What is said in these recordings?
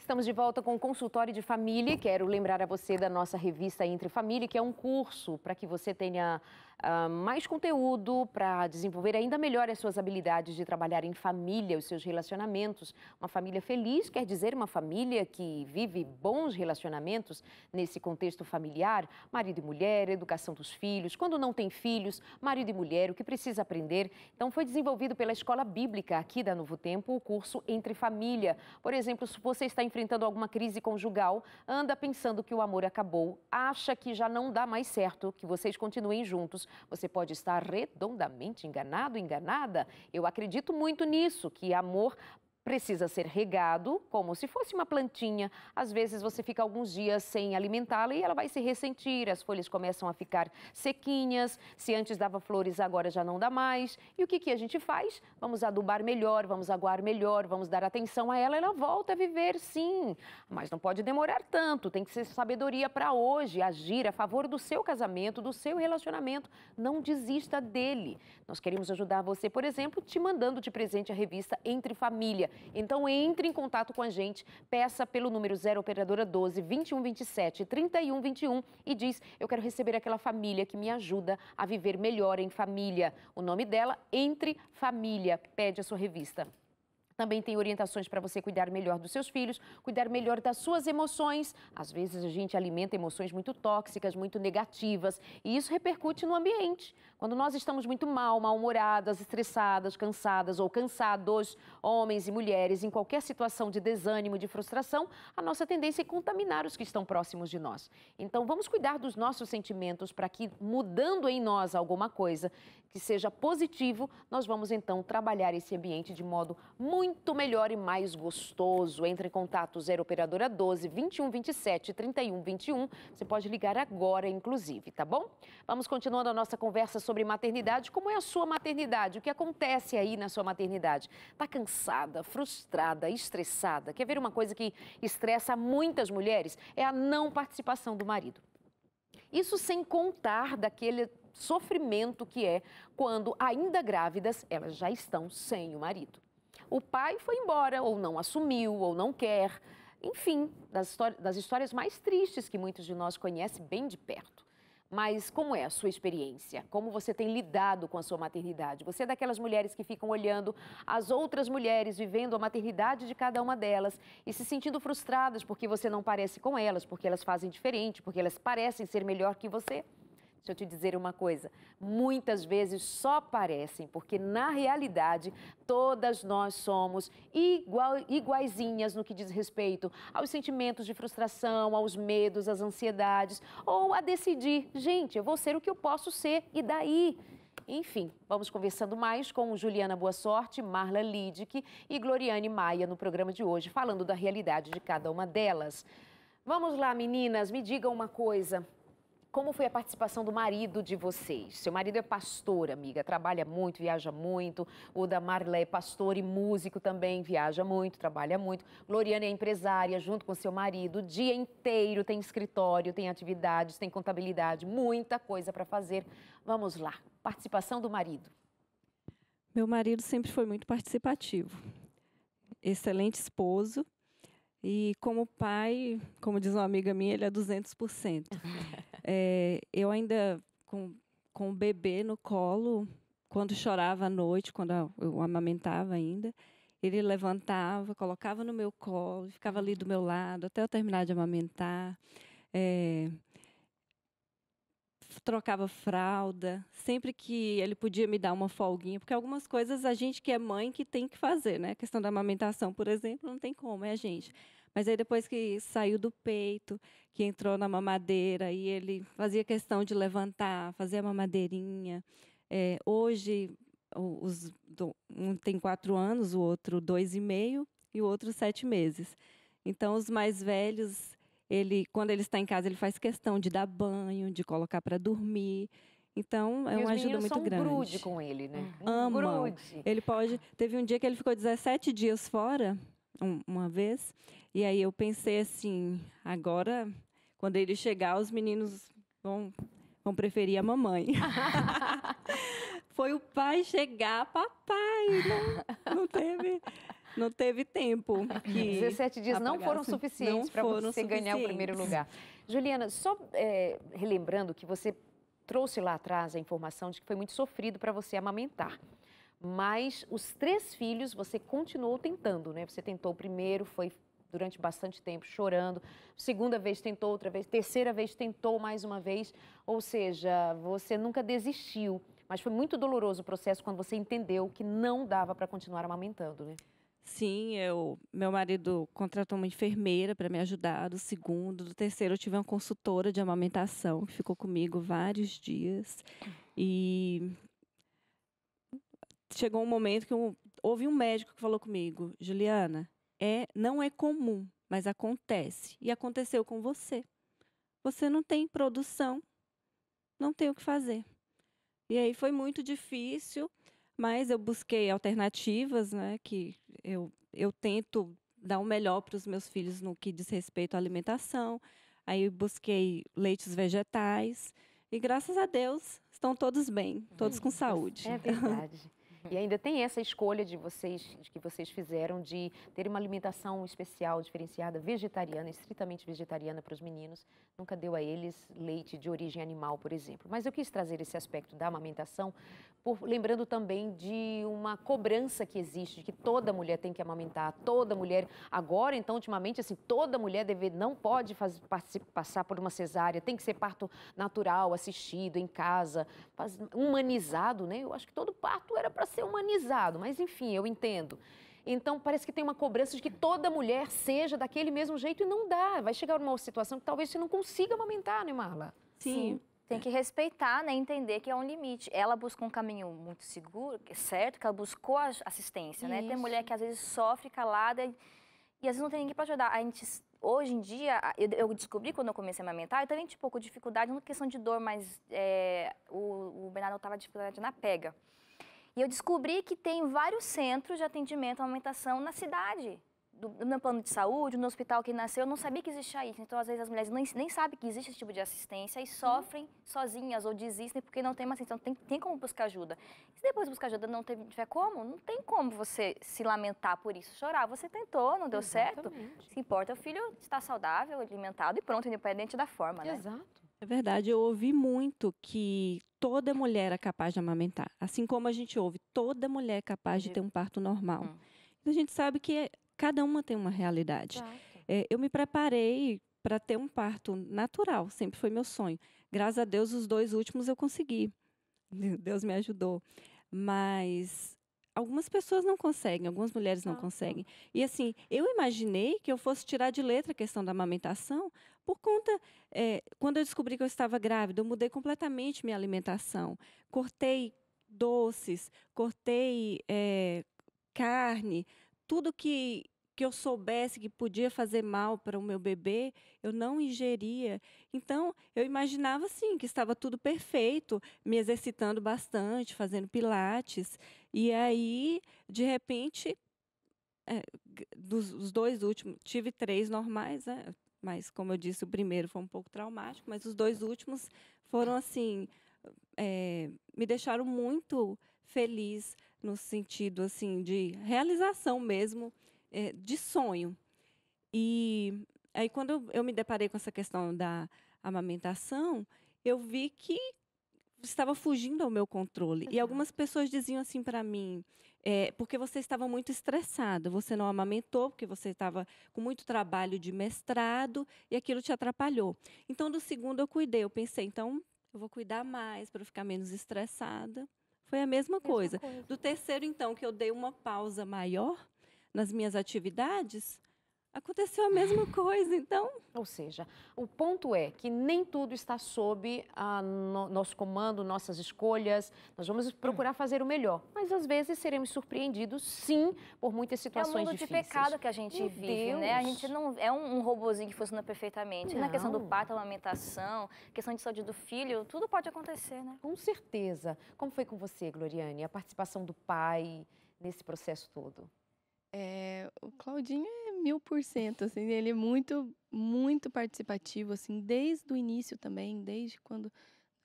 Estamos de volta com o Consultório de Família. Quero lembrar a você da nossa revista Entre Família, que é um curso para que você tenha mais conteúdo para desenvolver ainda melhor as suas habilidades de trabalhar em família, os seus relacionamentos. Uma família feliz quer dizer uma família que vive bons relacionamentos nesse contexto familiar, marido e mulher, educação dos filhos, quando não tem filhos, marido e mulher, o que precisa aprender. Então, foi desenvolvido pela Escola Bíblica aqui da Novo Tempo o curso Entre Família. Por exemplo, se você está enfrentando alguma crise conjugal, anda pensando que o amor acabou, acha que já não dá mais certo, que vocês continuem juntos, você pode estar redondamente enganado, enganada. Eu acredito muito nisso, que amor precisa ser regado como se fosse uma plantinha. Às vezes você fica alguns dias sem alimentá-la e ela vai se ressentir, as folhas começam a ficar sequinhas, se antes dava flores agora já não dá mais. E o que a gente faz? Vamos adubar melhor, vamos aguar melhor, vamos dar atenção a ela volta a viver sim. Mas não pode demorar tanto, tem que ser sabedoria para hoje, agir a favor do seu casamento, do seu relacionamento. Não desista dele. Nós queremos ajudar você, por exemplo, te mandando de presente a revista Entre Família. Então, entre em contato com a gente, peça pelo número 0 operadora 12 2127 3121 e diz: eu quero receber aquela família que me ajuda a viver melhor em família. O nome dela, Entre Família. Pede a sua revista. Também tem orientações para você cuidar melhor dos seus filhos, cuidar melhor das suas emoções. Às vezes a gente alimenta emoções muito tóxicas, muito negativas, e isso repercute no ambiente. Quando nós estamos muito mal-humoradas, estressadas, cansadas ou cansados, homens e mulheres, em qualquer situação de desânimo, de frustração, a nossa tendência é contaminar os que estão próximos de nós. Então vamos cuidar dos nossos sentimentos para que, mudando em nós alguma coisa que seja positivo, nós vamos então trabalhar esse ambiente de modo muito melhor e mais gostoso. Entre em contato 0 operadora 12 2127 3121. Você pode ligar agora, inclusive, tá bom? Vamos continuando a nossa conversa sobre maternidade. Como é a sua maternidade? O que acontece aí na sua maternidade? Tá cansada, frustrada, estressada? Quer ver uma coisa que estressa muitas mulheres? É a não participação do marido. Isso sem contar daquele sofrimento que é quando, ainda grávidas, elas já estão sem o marido. O pai foi embora, ou não assumiu, ou não quer. Enfim, das histórias mais tristes que muitos de nós conhecem bem de perto. Mas como é a sua experiência? Como você tem lidado com a sua maternidade? Você é daquelas mulheres que ficam olhando as outras mulheres vivendo a maternidade de cada uma delas e se sentindo frustradas porque você não parece com elas, porque elas fazem diferente, porque elas parecem ser melhor que você? Deixa eu te dizer uma coisa, muitas vezes só parecem, porque na realidade todas nós somos iguaizinhas no que diz respeito aos sentimentos de frustração, aos medos, às ansiedades, ou a decidir, gente, eu vou ser o que eu posso ser, e daí? Enfim, vamos conversando mais com Juliana Boa Sorte, Marla Lidick e Gloriane Maia no programa de hoje, falando da realidade de cada uma delas. Vamos lá, meninas, me digam uma coisa. Como foi a participação do marido de vocês? Seu marido é pastor, amiga, trabalha muito, viaja muito. O da Marla é pastor e músico também, viaja muito, trabalha muito. Gloriana é empresária junto com seu marido, o dia inteiro tem escritório, tem atividades, tem contabilidade, muita coisa para fazer. Vamos lá, participação do marido. Meu marido sempre foi muito participativo, excelente esposo. E como pai, como diz uma amiga minha, ele é 200%. Eu ainda, com o bebê no colo, quando chorava à noite, quando eu amamentava ainda, ele levantava, colocava no meu colo, ficava ali do meu lado, até eu terminar de amamentar. Trocava fralda, sempre que ele podia me dar uma folguinha, porque algumas coisas a gente que é mãe que tem que fazer, né? A questão da amamentação, por exemplo, não tem como, é a gente. Mas aí depois que saiu do peito, que entrou na mamadeira, e ele fazia questão de levantar, fazer a mamadeirinha. Hoje, um tem 4 anos, o outro 2,5 e o outro 7 meses. Então, os mais velhos... quando ele está em casa, ele faz questão de dar banho, de colocar para dormir. Então, é uma ajuda muito grande. E os meninos são grude com ele, né? Amam. Grude. Ele pode... Teve um dia que ele ficou 17 dias fora, uma vez. E aí eu pensei assim, agora, quando ele chegar, os meninos vão preferir a mamãe. Foi o pai chegar, papai, não teve... não teve tempo. Que 17 dias não foram apagasse. suficientes Não para foram você ganhar o primeiro suficientes. lugar. Juliana, só relembrando que você trouxe lá atrás a informação de que foi muito sofrido para você amamentar. Mas os 3 filhos você continuou tentando, né? Você tentou o primeiro, foi durante bastante tempo chorando, segunda vez tentou outra vez, terceira vez tentou mais uma vez, ou seja, você nunca desistiu. Mas foi muito doloroso o processo quando você entendeu que não dava para continuar amamentando, né? Sim, meu marido contratou uma enfermeira para me ajudar, do segundo. Do terceiro, eu tive uma consultora de amamentação que ficou comigo vários dias. E chegou um momento que houve um médico que falou comigo: Juliana, não é comum, mas acontece. E aconteceu com você. Você não tem produção, não tem o que fazer. E aí foi muito difícil, mas eu busquei alternativas, né? Que eu tento dar o melhor para os meus filhos no que diz respeito à alimentação. Aí eu busquei leites vegetais e, graças a Deus, estão todos bem, todos com saúde. É verdade. E ainda tem essa escolha de que vocês fizeram de ter uma alimentação especial, diferenciada, vegetariana, estritamente vegetariana para os meninos. Nunca deu a eles leite de origem animal, por exemplo. Mas eu quis trazer esse aspecto da amamentação, lembrando também de uma cobrança que existe, de que toda mulher tem que amamentar, toda mulher. Agora, então, ultimamente, assim, toda mulher não pode passar por uma cesárea, tem que ser parto natural, assistido, em casa, humanizado, né? Eu acho que todo parto era para ser humanizado, mas enfim, eu entendo. Então, parece que tem uma cobrança de que toda mulher seja daquele mesmo jeito e não dá. Vai chegar uma situação que talvez você não consiga amamentar, né, Marla? Sim. Tem que respeitar, né, entender que é um limite. Ela buscou um caminho muito seguro, certo, que ela buscou a assistência, né? Tem mulher que às vezes sofre calada e às vezes não tem ninguém para ajudar. A gente, hoje em dia, eu descobri quando eu comecei a amamentar, eu também tive um pouco de dificuldade, não questão de dor, mas o Bernardo estava dificuldade na pega. E eu descobri que tem vários centros de atendimento à amamentação na cidade. Do meu plano de saúde, no hospital que nasceu, eu não sabia que existia isso. Então, às vezes, as mulheres nem sabem que existe esse tipo de assistência e sofrem sozinhas ou desistem porque não tem uma assistência. Então, tem como buscar ajuda. E se depois de buscar ajuda não tiver como, não tem como você se lamentar por isso, chorar. Você tentou, não deu certo. O que importa é o filho estar saudável, alimentado e pronto, independente da forma, né? Exato. É verdade, eu ouvi muito que toda mulher é capaz de amamentar. Assim como a gente ouve, toda mulher é capaz de ter um parto normal. A gente sabe que cada uma tem uma realidade. Eu me preparei para ter um parto natural, sempre foi meu sonho. Graças a Deus, os 2 últimos eu consegui. Deus me ajudou. Mas algumas pessoas não conseguem, algumas mulheres não conseguem. E assim, eu imaginei que eu fosse tirar de letra a questão da amamentação por conta... quando eu descobri que eu estava grávida, eu mudei completamente minha alimentação. Cortei doces, cortei carne, tudo que eu soubesse que podia fazer mal para o meu bebê, eu não ingeria. Então, eu imaginava, assim, que estava tudo perfeito, me exercitando bastante, fazendo pilates. E aí, de repente, dos 2 últimos, tive 3 normais, né? Mas, como eu disse, o primeiro foi um pouco traumático, mas os 2 últimos foram, assim, me deixaram muito feliz no sentido assim de realização mesmo, de sonho. E aí quando eu me deparei com essa questão da amamentação, eu vi que estava fugindo ao meu controle. E algumas pessoas diziam assim para mim, porque você estava muito estressada, você não amamentou porque você estava com muito trabalho de mestrado e aquilo te atrapalhou. Então, do segundo eu cuidei, eu pensei, então eu vou cuidar mais para ficar menos estressada. Foi a mesma coisa. Do terceiro, então, que eu dei uma pausa maior nas minhas atividades, aconteceu a mesma coisa, então... Ou seja, o ponto é que nem tudo está sob nosso comando, nossas escolhas. Nós vamos procurar fazer o melhor. Mas, às vezes, seremos surpreendidos, sim, por muitas situações difíceis. É um mundo de pecado que a gente vive, né? A gente não é um robozinho que funciona perfeitamente. Na questão do parto, amamentação, questão de saúde do filho, tudo pode acontecer, né? Com certeza. Como foi com você, Gloriane, a participação do pai nesse processo todo? O Claudinho é 1000%, assim, ele é muito, muito participativo, assim, desde o início também, desde quando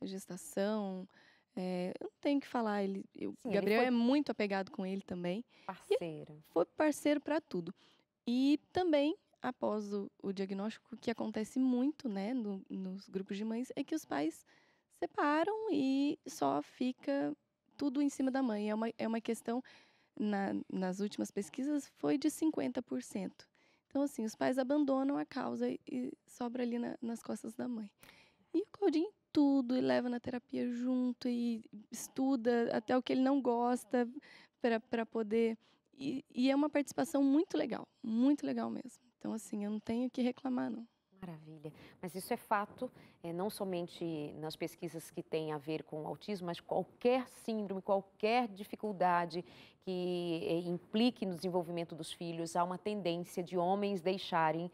a gestação, Eu não tenho o que falar, o Sim, ele Gabriel foi é muito apegado com ele também. parceiro. Foi parceiro para tudo. E também, após o diagnóstico, o que acontece muito, né, nos grupos de mães, é que os pais separam e só fica tudo em cima da mãe. É uma questão, nas últimas pesquisas, foi de 50%. Então, assim, os pais abandonam a causa e sobra ali nas costas da mãe. E o Claudinho tudo, e leva na terapia junto, e estuda até o que ele não gosta para poder. E é uma participação muito legal mesmo. Então, assim, eu não tenho o que reclamar, não. Maravilha. Mas isso é fato, não somente nas pesquisas que têm a ver com o autismo, mas qualquer síndrome, qualquer dificuldade que implique no desenvolvimento dos filhos, há uma tendência de homens deixarem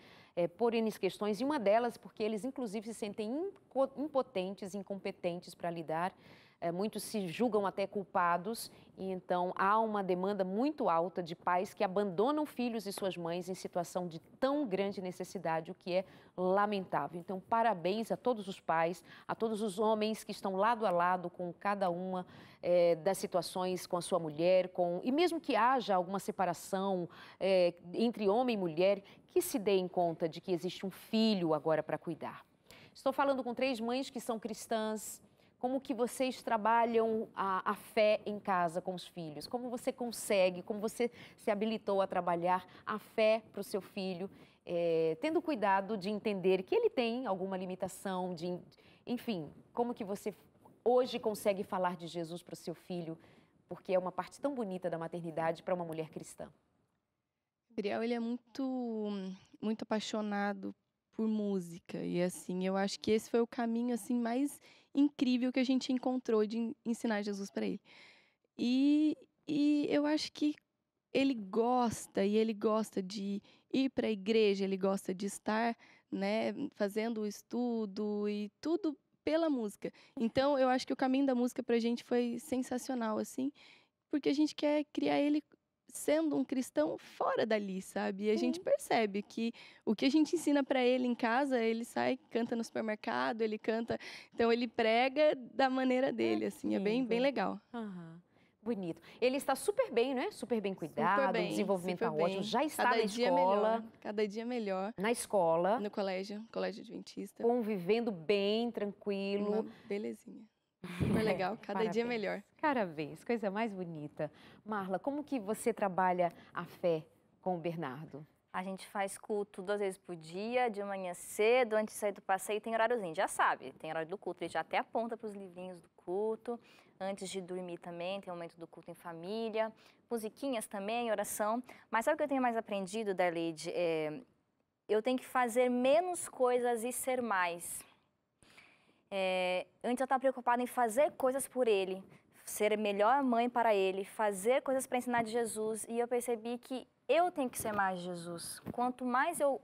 por N questões, e uma delas porque eles, inclusive, se sentem impotentes, incompetentes para lidar. Muitos se julgam até culpados, e então há uma demanda muito alta de pais que abandonam filhos e suas mães em situação de tão grande necessidade, o que é lamentável. Então, parabéns a todos os pais, a todos os homens que estão lado a lado com cada uma das situações com a sua mulher, e mesmo que haja alguma separação entre homem e mulher, que se deem conta de que existe um filho agora para cuidar. Estou falando com 3 mães que são cristãs. Como que vocês trabalham a fé em casa com os filhos? Como você consegue, como você se habilitou a trabalhar a fé para o seu filho, tendo cuidado de entender que ele tem alguma limitação, enfim, como que você hoje consegue falar de Jesus para o seu filho, porque é uma parte tão bonita da maternidade para uma mulher cristã? Gabriel, ele é muito apaixonado por música. E, assim, eu acho que esse foi o caminho, assim, mais incrível que a gente encontrou de ensinar Jesus para ele. E eu acho que ele gosta de ir para a igreja, ele gosta de estar, né, fazendo o estudo e tudo pela música. Então, eu acho que o caminho da música para a gente foi sensacional, assim, porque a gente quer criar ele sendo um cristão fora dali, sabe? E a gente percebe que o que a gente ensina para ele em casa, ele sai, canta no supermercado, ele canta, então ele prega da maneira dele, assim, é bem legal. Uhum. Bonito. Ele está super bem, né? Super bem cuidado, o desenvolvimento está ótimo, já está Cada na dia escola. melhor, cada dia melhor. Na escola. No colégio adventista. Convivendo bem, tranquilo. Uma belezinha. Super legal, cada dia melhor. Parabéns, coisa mais bonita. Marla, como que você trabalha a fé com o Bernardo? A gente faz culto 2 vezes por dia, de manhã cedo, antes de sair do passeio, tem horáriozinho, já sabe, tem horário do culto, ele já até aponta para os livrinhos do culto. Antes de dormir também, tem o momento do culto em família, musiquinhas também, oração. Mas sabe o que eu tenho mais aprendido, Darleide? Eu tenho que fazer menos coisas e ser mais. Antes eu estava preocupada em fazer coisas por ele, ser a melhor mãe para ele, fazer coisas para ensinar de Jesus. E eu percebi que eu tenho que ser mais de Jesus. Quanto mais eu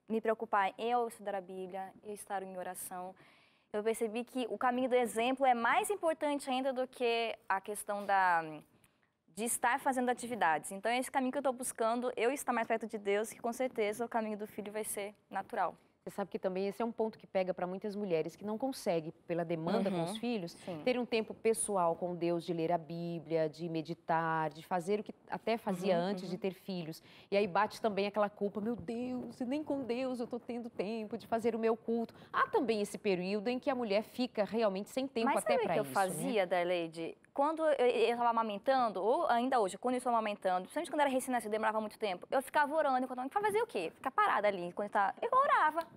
me preocupar em eu estudar a Bíblia, eu estar em oração, eu percebi que o caminho do exemplo é mais importante ainda do que a questão de estar fazendo atividades. Então é esse caminho que eu estou buscando, eu estar mais perto de Deus, que com certeza o caminho do filho vai ser natural. Você sabe que também esse é um ponto que pega para muitas mulheres que não conseguem, pela demanda com os filhos, ter um tempo pessoal com Deus, de ler a Bíblia, de meditar, de fazer o que até fazia antes de ter filhos. E aí bate também aquela culpa, meu Deus, nem com Deus eu estou tendo tempo de fazer o meu culto. Há também esse período em que a mulher fica realmente sem tempo até para isso. Mas sabe o que eu fazia, Darleide? Quando eu estava amamentando, ou ainda hoje, quando eu estou amamentando, principalmente quando era recém-nascido, demorava muito tempo, eu ficava orando enquanto eu fazia o quê? Ficar parada ali, eu orava.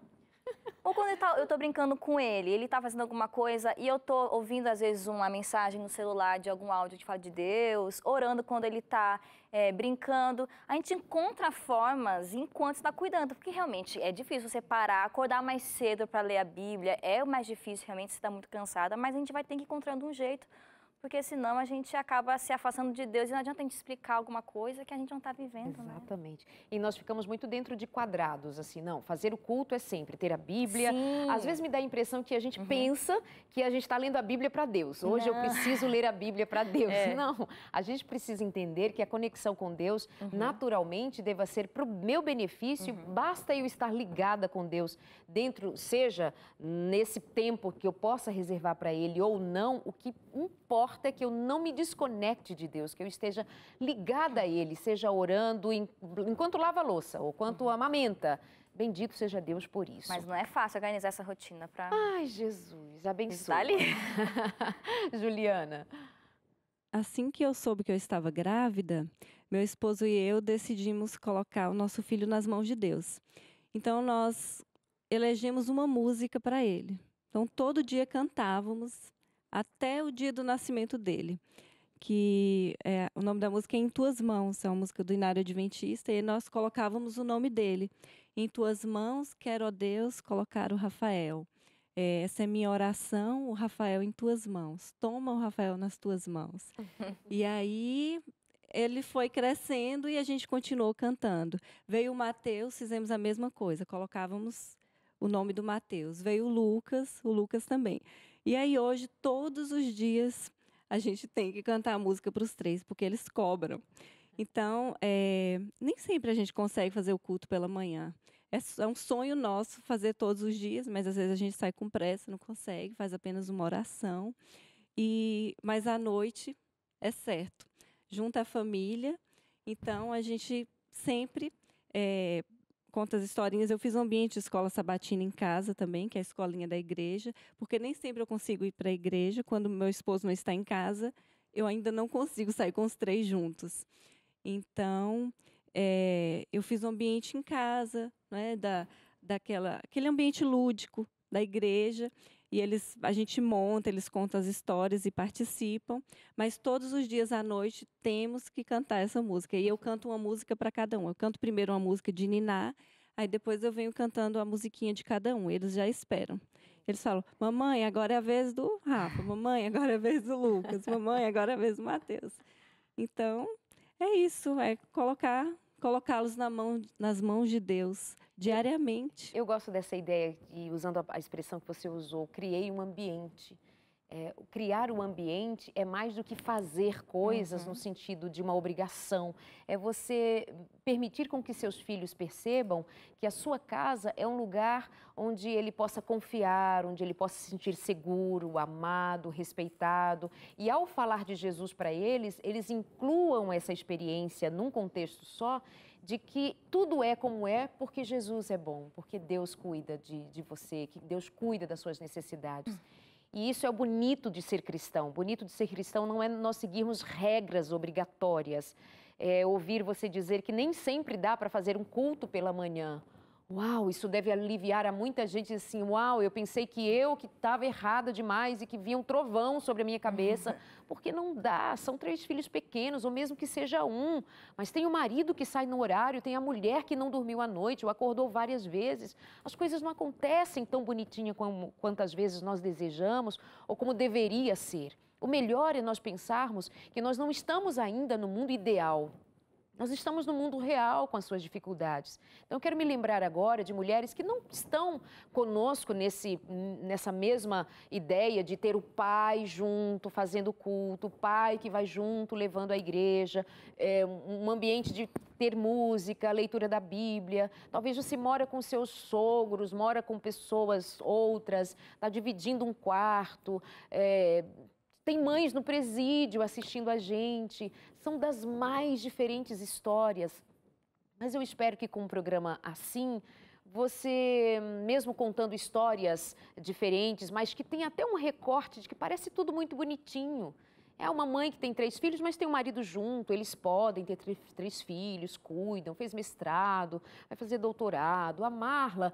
Ou quando eu estou brincando com ele está fazendo alguma coisa e eu estou ouvindo, às vezes, uma mensagem no celular de algum áudio que fala de Deus, orando quando ele está brincando. A gente encontra formas enquanto está cuidando, porque realmente é difícil você parar, acordar mais cedo para ler a Bíblia, é mais difícil realmente, você está muito cansada, mas a gente vai ter que ir encontrando um jeito, porque senão a gente acaba se afastando de Deus e não adianta a gente explicar alguma coisa que a gente não está vivendo, né? Exatamente. E nós ficamos muito dentro de quadrados, assim, não, fazer o culto é sempre ter a Bíblia. Sim. Às vezes me dá a impressão que a gente pensa que a gente está lendo a Bíblia para Deus. Hoje eu preciso ler a Bíblia para Deus. Não, a gente precisa entender que a conexão com Deus naturalmente deva ser para o meu benefício, basta eu estar ligada com Deus dentro, seja nesse tempo que eu possa reservar para Ele ou não, o que importa é que eu não me desconecte de Deus, que eu esteja ligada a Ele, seja orando enquanto lava a louça ou enquanto amamenta. Bendito seja Deus por isso. Mas não é fácil organizar essa rotina para... Ai, Jesus, abençoe. Está ali. Juliana. Assim que eu soube que eu estava grávida, meu esposo e eu decidimos colocar o nosso filho nas mãos de Deus. Então, nós elegemos uma música para ele. Então, todo dia cantávamos até o dia do nascimento dele, que o nome da música é Em Tuas Mãos, é uma música do Inário Adventista, e nós colocávamos o nome dele. Em Tuas Mãos, quero, ó Deus, colocar o Rafael. Essa é minha oração, o Rafael em Tuas Mãos. Toma o Rafael nas Tuas Mãos. E aí ele foi crescendo e a gente continuou cantando. Veio o Mateus, fizemos a mesma coisa, colocávamos o nome do Mateus. Veio o Lucas também. E aí hoje, todos os dias, a gente tem que cantar a música para os três, porque eles cobram. Então, nem sempre a gente consegue fazer o culto pela manhã. É um sonho nosso fazer todos os dias, mas às vezes a gente sai com pressa, não consegue, faz apenas uma oração. Mas à noite é certo. Junta a família, então a gente sempre conta as historinhas. Eu fiz um ambiente de escola sabatina em casa também, que é a escolinha da igreja, porque nem sempre eu consigo ir para a igreja. Quando meu esposo não está em casa, eu ainda não consigo sair com os três juntos. Então, eu fiz um ambiente em casa, né, aquele ambiente lúdico da igreja, e a gente monta, eles contam as histórias e participam, mas todos os dias à noite temos que cantar essa música. E eu canto uma música para cada um. Eu canto primeiro uma música de Niná, aí depois eu venho cantando a musiquinha de cada um. Eles já esperam. Eles falam, mamãe, agora é a vez do Rafa, mamãe, agora é a vez do Lucas, mamãe, agora é a vez do Mateus. Então, é isso, colocá-los nas mãos de Deus diariamente. Eu gosto dessa ideia, e usando a expressão que você usou, criei um ambiente. Criar um ambiente é mais do que fazer coisas no sentido de uma obrigação. É você permitir com que seus filhos percebam que a sua casa é um lugar onde ele possa confiar, onde ele possa se sentir seguro, amado, respeitado. E ao falar de Jesus para eles incluam essa experiência num contexto só, de que tudo é como é porque Jesus é bom, porque Deus cuida de você, que Deus cuida das suas necessidades. E isso é o bonito de ser cristão. Bonito de ser cristão não é nós seguirmos regras obrigatórias. É ouvir você dizer que nem sempre dá para fazer um culto pela manhã. Uau, isso deve aliviar a muita gente assim, uau, eu pensei que estava errada demais e que vinha um trovão sobre a minha cabeça, porque não dá, são 3 filhos pequenos, ou mesmo que seja um, mas tem o marido que sai no horário, tem a mulher que não dormiu à noite ou acordou várias vezes, as coisas não acontecem tão bonitinha quantas vezes nós desejamos ou como deveria ser. O melhor é nós pensarmos que nós não estamos ainda no mundo ideal. Nós estamos no mundo real com as suas dificuldades. Então, eu quero me lembrar agora de mulheres que não estão conosco nessa mesma ideia de ter o pai junto, fazendo culto, o pai que vai junto, levando a igreja, um ambiente de ter música, leitura da Bíblia. Talvez você mora com seus sogros, mora com pessoas outras, está dividindo um quarto, tem mães no presídio assistindo a gente. São das mais diferentes histórias. Mas eu espero que com um programa assim, você, mesmo contando histórias diferentes, mas que tem até um recorte de que parece tudo muito bonitinho. É uma mãe que tem 3 filhos, mas tem um marido junto, eles podem ter 3 filhos, cuidam, fez mestrado, vai fazer doutorado. A Marla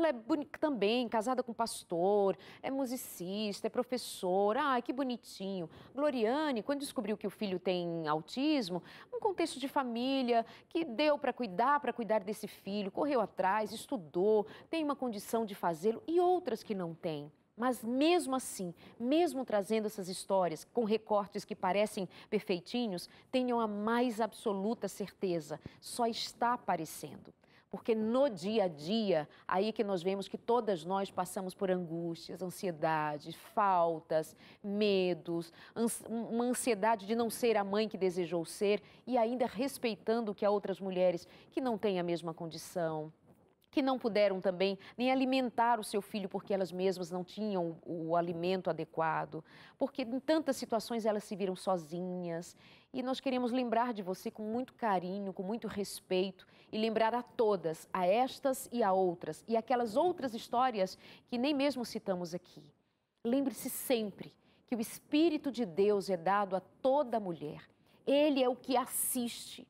é bonita também, casada com pastor, é musicista, é professora, que bonitinho. Gloriane, quando descobriu que o filho tem autismo, um contexto de família que deu para cuidar desse filho, correu atrás, estudou, tem uma condição de fazê-lo, e outras que não têm. Mas mesmo assim, mesmo trazendo essas histórias com recortes que parecem perfeitinhos, tenham a mais absoluta certeza, só está aparecendo. Porque no dia a dia, aí que nós vemos que todas nós passamos por angústias, ansiedades, faltas, medos, uma ansiedade de não ser a mãe que desejou ser e ainda respeitando que há outras mulheres que não têm a mesma condição, que não puderam também nem alimentar o seu filho porque elas mesmas não tinham o alimento adequado, porque em tantas situações elas se viram sozinhas. E nós queremos lembrar de você com muito carinho, com muito respeito e lembrar a todas, a estas e a outras, e aquelas outras histórias que nem mesmo citamos aqui. Lembre-se sempre que o Espírito de Deus é dado a toda mulher. Ele é o que assiste.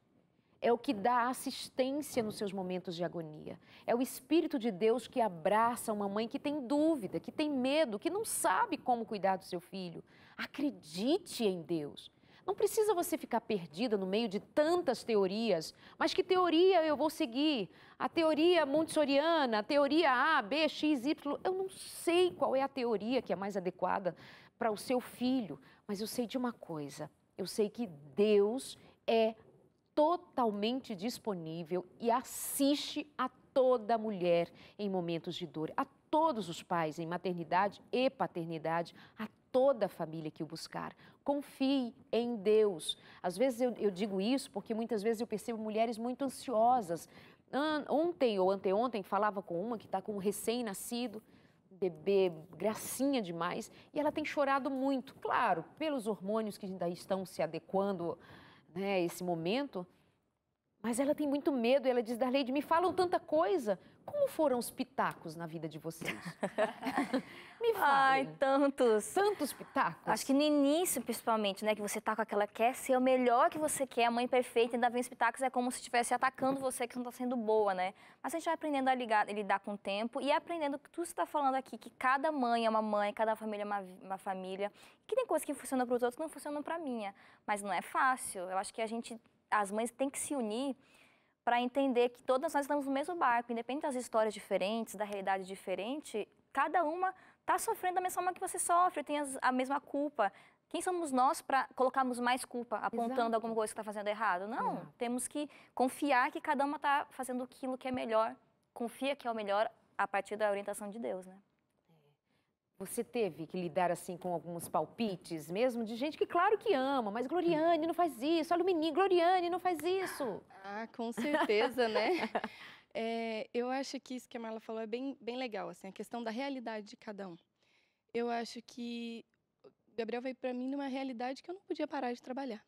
É o que dá assistência nos seus momentos de agonia. É o Espírito de Deus que abraça uma mãe que tem dúvida, que tem medo, que não sabe como cuidar do seu filho. Acredite em Deus. Não precisa você ficar perdida no meio de tantas teorias. Mas que teoria eu vou seguir? A teoria montessoriana, a teoria A, B, X, Y. Eu não sei qual é a teoria que é mais adequada para o seu filho. Mas eu sei de uma coisa. Eu sei que Deus é totalmente disponível e assiste a toda mulher em momentos de dor, a todos os pais em maternidade e paternidade, a toda a família que o buscar. Confie em Deus. Às vezes eu digo isso porque muitas vezes eu percebo mulheres muito ansiosas. Ontem ou anteontem falava com uma que está com um recém-nascido, bebê, gracinha demais, e ela tem chorado muito, claro, pelos hormônios que ainda estão se adequando, né, esse momento, mas ela tem muito medo e ela diz, Darleide, me falam tanta coisa. Como foram os pitacos na vida de vocês? Me falem. Ai, tantos. Tantos pitacos? Acho que no início, principalmente, né, que você tá com aquela, quer ser o melhor que você quer, a mãe perfeita, ainda vem os pitacos, é como se estivesse atacando você, que não tá sendo boa, né? Mas a gente vai aprendendo a lidar com o tempo e aprendendo que tudo você tá falando aqui, que cada mãe é uma mãe, cada família é uma família, que tem coisas que funcionam para os outros que não funcionam para minha. Mas não é fácil. Eu acho que as mães têm que se unir para entender que todas nós estamos no mesmo barco, independente das histórias diferentes, da realidade diferente, cada uma está sofrendo da mesma forma que você sofre, tem a mesma culpa. Quem somos nós para colocarmos mais culpa, apontando Exato. alguma coisa que está fazendo errado? Não, Exato. temos que confiar que cada uma está fazendo aquilo que é melhor, confia que é o melhor a partir da orientação de Deus, né? Você teve que lidar assim com alguns palpites mesmo de gente que claro que ama, mas Gloriane não faz isso, olha o menino, Gloriane não faz isso. Ah, com certeza, né? Eu acho que isso que a Marla falou é bem legal, assim, a questão da realidade de cada um. Eu acho que o Gabriel veio para mim numa realidade que eu não podia parar de trabalhar.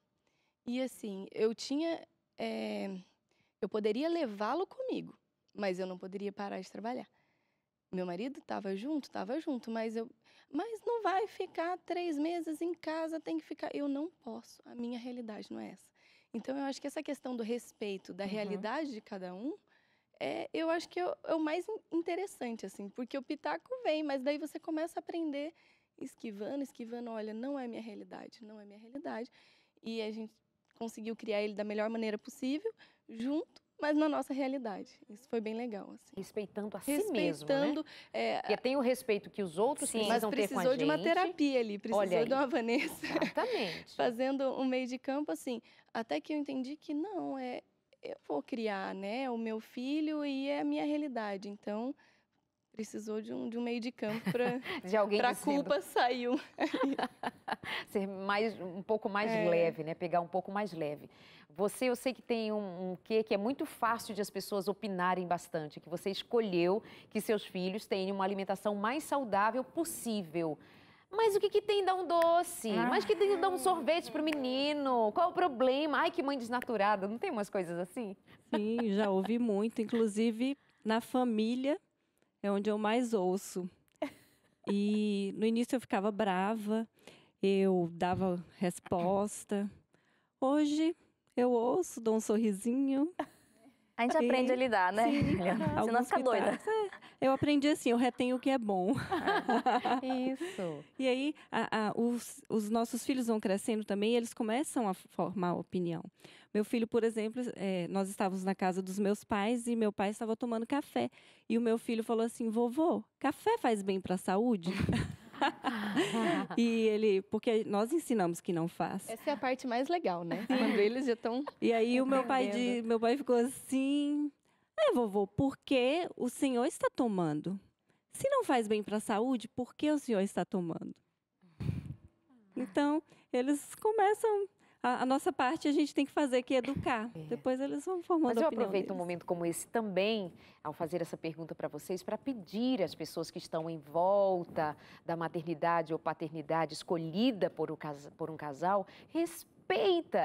E assim, eu poderia levá-lo comigo, mas eu não poderia parar de trabalhar. Meu marido estava junto, mas não vai ficar 3 meses em casa, tem que ficar. Eu não posso, a minha realidade não é essa. Então, eu acho que essa questão do respeito da realidade de cada um, eu acho que é o mais interessante, assim, porque o pitaco vem, mas daí você começa a aprender, esquivando, olha, não é minha realidade. E a gente conseguiu criar ele da melhor maneira possível, junto, mas na nossa realidade. Isso foi bem legal, assim. Respeitando a si mesmo, né? Porque tem o respeito que os outros Sim, precisam mas ter com a gente. precisou de uma terapia ali, precisou de uma Vanessa. Exatamente. Fazendo um meio de campo, assim, até que eu entendi que não, eu vou criar, né, o meu filho e é a minha realidade. Então, precisou de um meio de campo para a culpa saiu. Ser um pouco mais leve, né? Pegar um pouco mais leve. Eu sei que tem um quê que é muito fácil de as pessoas opinarem bastante, que você escolheu que seus filhos tenham uma alimentação mais saudável possível. Mas o que tem dar um doce? Mas o que tem dar um sorvete para o menino? Qual o problema? Ai, que mãe desnaturada. Não tem umas coisas assim? Sim, já ouvi muito. Inclusive, na família é onde eu mais ouço. E no início eu ficava brava, eu dava resposta. Hoje eu ouço, dou um sorrisinho A gente aprende a lidar, né? Sim, Senão alguns fica doida. pitados. Eu aprendi assim, eu retenho o que é bom. Isso. E aí, os nossos filhos vão crescendo também e eles começam a formar opinião. Meu filho, por exemplo, nós estávamos na casa dos meus pais e meu pai estava tomando café. E o meu filho falou assim, vovô, café faz bem para a saúde? E ele, porque nós ensinamos que não faz. Essa é a parte mais legal, né? Quando eles já estão... E aí meu pai ficou assim, vovô, por que o senhor está tomando? Se não faz bem para a saúde, por que o senhor está tomando? Então, eles começam... A nossa parte a gente tem que fazer, que é educar. Depois eles vão formando a opinião Mas eu aproveito deles. um momento como esse também, ao fazer essa pergunta para vocês, para pedir às pessoas que estão em volta da maternidade ou paternidade escolhida por um casal, respeita.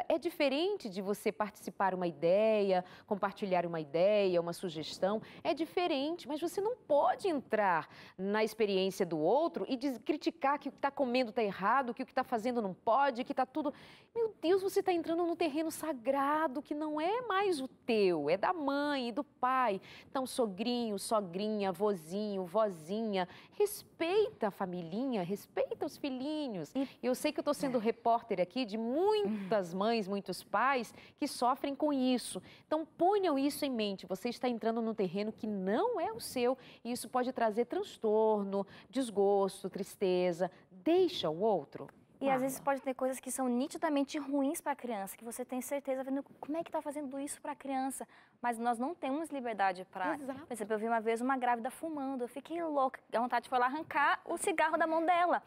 É diferente de você participar uma ideia, compartilhar uma ideia, uma sugestão. É diferente, mas você não pode entrar na experiência do outro e criticar que o que está comendo está errado, que o que está fazendo não pode, que está tudo... Meu Deus, você está entrando num terreno sagrado que não é mais o teu, é da mãe e do pai. Então, sogrinho, sogrinha, vozinho, vozinha, respeita a familhinha, respeita os filhinhos. E eu sei que eu estou sendo repórter aqui de muitas mães, muitos pais que sofrem com isso. Então, ponham isso em mente. Você está entrando num terreno que não é o seu e isso pode trazer transtorno, desgosto, tristeza. Deixa o outro. E às vezes pode ter coisas que são nitidamente ruins para a criança, que você tem certeza, vendo como é que está fazendo isso para a criança. Mas nós não temos liberdade para... Por exemplo, eu vi uma vez uma grávida fumando, eu fiquei louca, a vontade foi lá arrancar o cigarro da mão dela.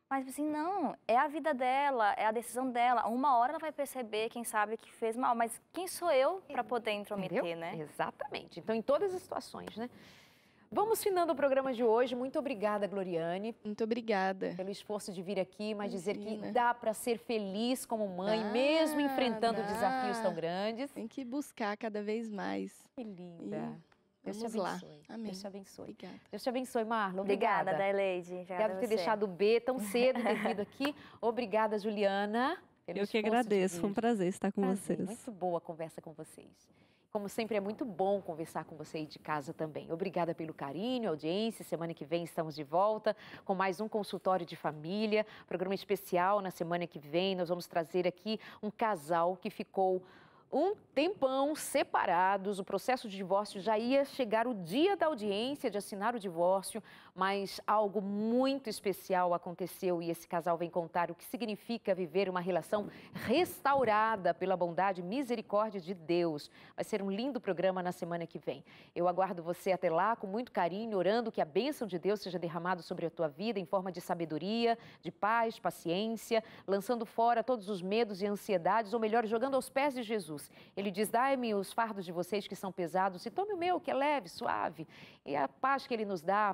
Mas assim, não, é a vida dela, é a decisão dela. Uma hora ela vai perceber, quem sabe, que fez mal, mas quem sou eu para poder intrometer, né? Exatamente. Então, em todas as situações, né? Vamos finando o programa de hoje. Muito obrigada, Gloriane. Muito obrigada. Pelo esforço de vir aqui, mas dizer que dá para ser feliz como mãe, mesmo enfrentando desafios tão grandes. Tem que buscar cada vez mais. Que linda. Deus te Vamos lá. abençoe. Amém. Deus te abençoe. Obrigada. Deus te abençoe, Marlon. Obrigada, Obrigada. Adelaide. Obrigada por ter deixado o B tão cedo, ter vindo aqui. Obrigada, Juliana. Eu que agradeço, foi um prazer estar com vocês. Muito boa a conversa com vocês. Como sempre, é muito bom conversar com você aí de casa também. Obrigada pelo carinho, audiência. Semana que vem estamos de volta com mais um consultório de família. Programa especial na semana que vem. Nós vamos trazer aqui um casal que ficou um tempão separados, o processo de divórcio já ia chegar o dia da audiência de assinar o divórcio, mas algo muito especial aconteceu e esse casal vem contar o que significa viver uma relação restaurada pela bondade e misericórdia de Deus. Vai ser um lindo programa na semana que vem. Eu aguardo você até lá com muito carinho, orando que a bênção de Deus seja derramada sobre a tua vida em forma de sabedoria, de paz, paciência, lançando fora todos os medos e ansiedades, ou melhor, jogando aos pés de Jesus. Ele diz, dai-me os fardos de vocês que são pesados e tome o meu, que é leve, suave. E a paz que ele nos dá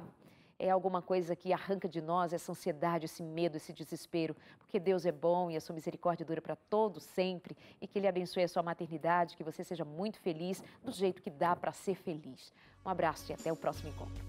é alguma coisa que arranca de nós essa ansiedade, esse medo, esse desespero. Porque Deus é bom e a sua misericórdia dura para todos, sempre. E que Ele abençoe a sua maternidade, que você seja muito feliz, do jeito que dá para ser feliz. Um abraço e até o próximo encontro.